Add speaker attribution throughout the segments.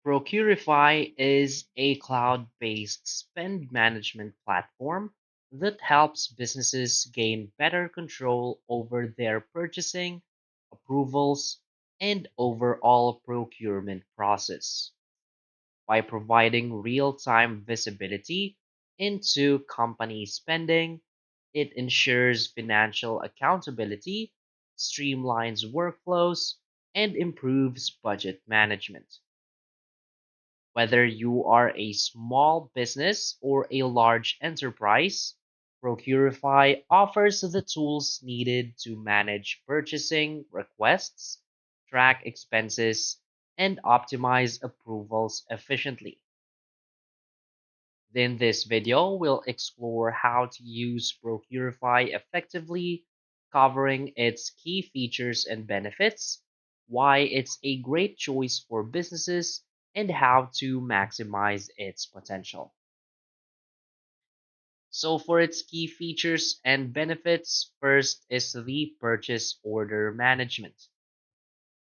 Speaker 1: Procurify is a cloud-based spend management platform that helps businesses gain better control over their purchasing, approvals, and overall procurement process. By providing real-time visibility into company spending, it ensures financial accountability, streamlines workflows, and improves budget management. Whether you are a small business or a large enterprise, Procurify offers the tools needed to manage purchasing requests, track expenses, and optimize approvals efficiently. In this video, we'll explore how to use Procurify effectively, covering its key features and benefits, why it's a great choice for businesses, and how to maximize its potential. So, for its key features and benefits, first is the purchase order management.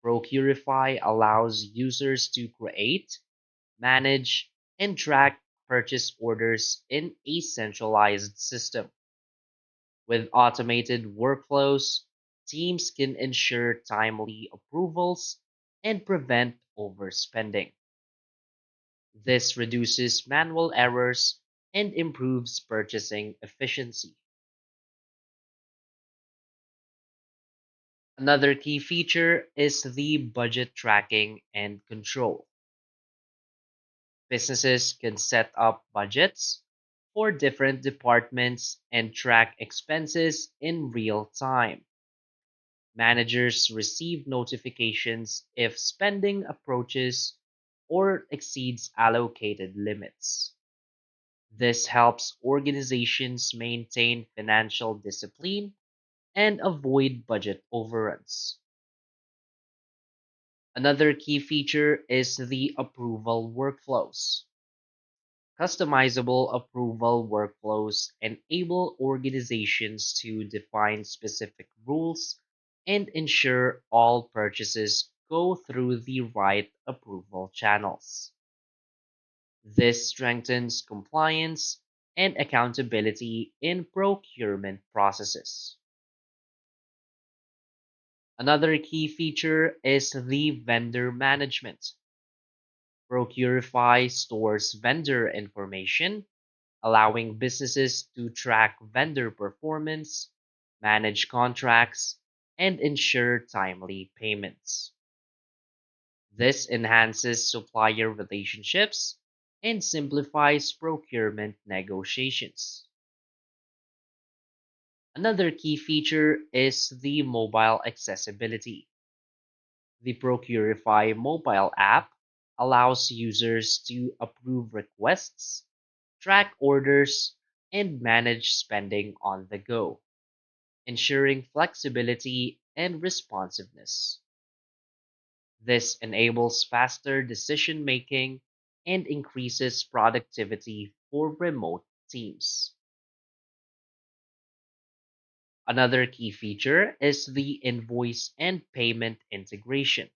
Speaker 1: Procurify allows users to create, manage, and track purchase orders in a centralized system. With automated workflows, teams can ensure timely approvals and prevent overspending. This reduces manual errors and improves purchasing efficiency. Another key feature is the budget tracking and control. Businesses can set up budgets for different departments and track expenses in real time. Managers receive notifications if spending approaches or exceeds allocated limits. This helps organizations maintain financial discipline and avoid budget overruns. Another key feature is the approval workflows. Customizable approval workflows enable organizations to define specific rules and ensure all purchases go through the right approval channels. This strengthens compliance and accountability in procurement processes. Another key feature is the vendor management. Procurify stores vendor information, allowing businesses to track vendor performance, manage contracts, and ensure timely payments. This enhances supplier relationships and simplifies procurement negotiations. Another key feature is the mobile accessibility. The Procurify mobile app allows users to approve requests, track orders, and manage spending on the go, ensuring flexibility and responsiveness. This enables faster decision making and increases productivity for remote teams. Another key feature is the invoice and payment integration.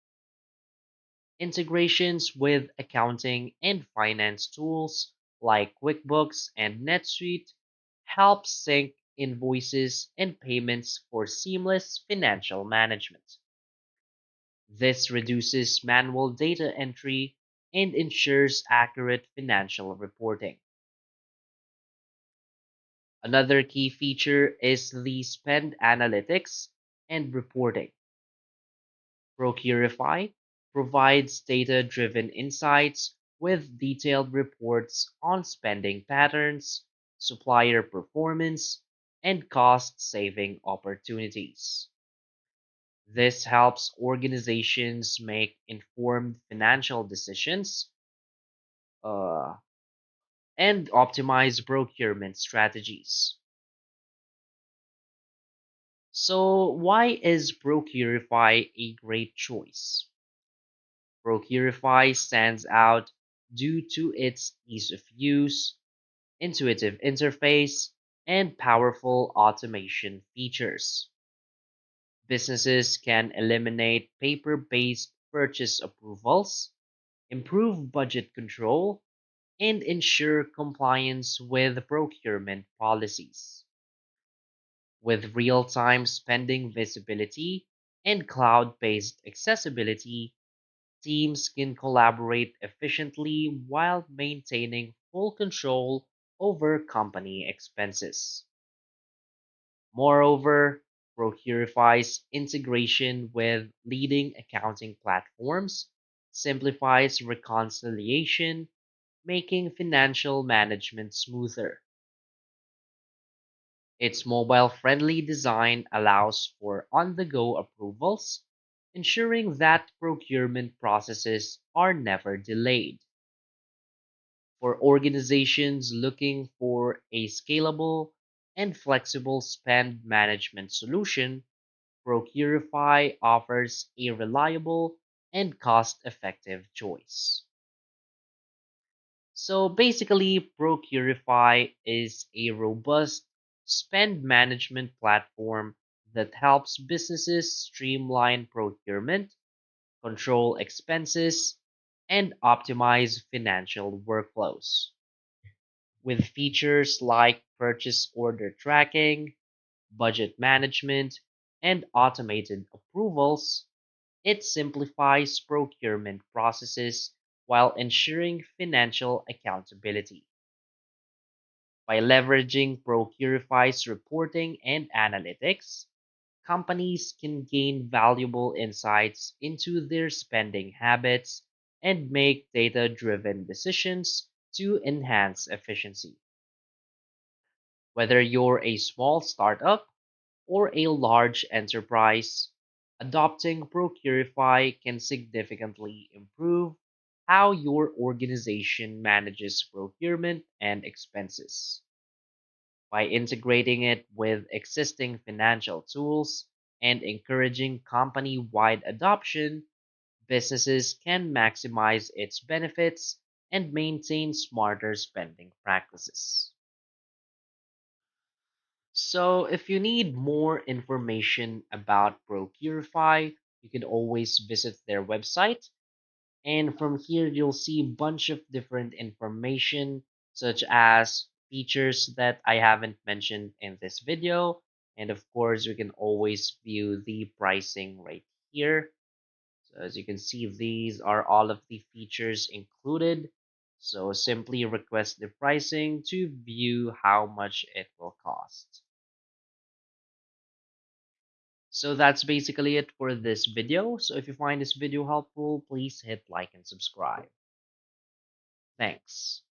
Speaker 1: Integrations with accounting and finance tools like QuickBooks and NetSuite help sync invoices and payments for seamless financial management. This reduces manual data entry and ensures accurate financial reporting. Another key feature is the spend analytics and reporting. Procurify provides data driven insights with detailed reports on spending patterns, supplier performance, and cost saving opportunities. This helps organizations make informed financial decisions uh, and optimize procurement strategies. So, why is Procurify a great choice? Procurify stands out due to its ease of use, intuitive interface, and powerful automation features. Businesses can eliminate paper based purchase approvals, improve budget control, and ensure compliance with procurement policies. With real time spending visibility and cloud based accessibility, teams can collaborate efficiently while maintaining full control over company expenses. Moreover, Procurify's integration with leading accounting platforms simplifies reconciliation, making financial management smoother. Its mobile-friendly design allows for on-the-go approvals, ensuring that procurement processes are never delayed. For organizations looking for a scalable and flexible spend management solution, Procurify offers a reliable and cost-effective choice. So basically, Procurify is a robust spend management platform that helps businesses streamline procurement, control expenses, and optimize financial workflows. With features like purchase order tracking, budget management, and automated approvals, it simplifies procurement processes while ensuring financial accountability. By leveraging Procurify's reporting and analytics, companies can gain valuable insights into their spending habits and make data driven decisions to enhance efficiency. Whether you're a small startup or a large enterprise, adopting Procurify can significantly improve how your organization manages procurement and expenses. By integrating it with existing financial tools and encouraging company wide adoption, businesses can maximize its benefits and maintain smarter spending practices. So, if you need more information about Procurify, you can always visit their website. And from here, you'll see a bunch of different information, such as features that I haven't mentioned in this video. And of course, you can always view the pricing right here. So as you can see, these are all of the features included. So simply request the pricing to view how much it will cost. So that's basically it for this video. So if you find this video helpful, please hit like and subscribe. Thanks.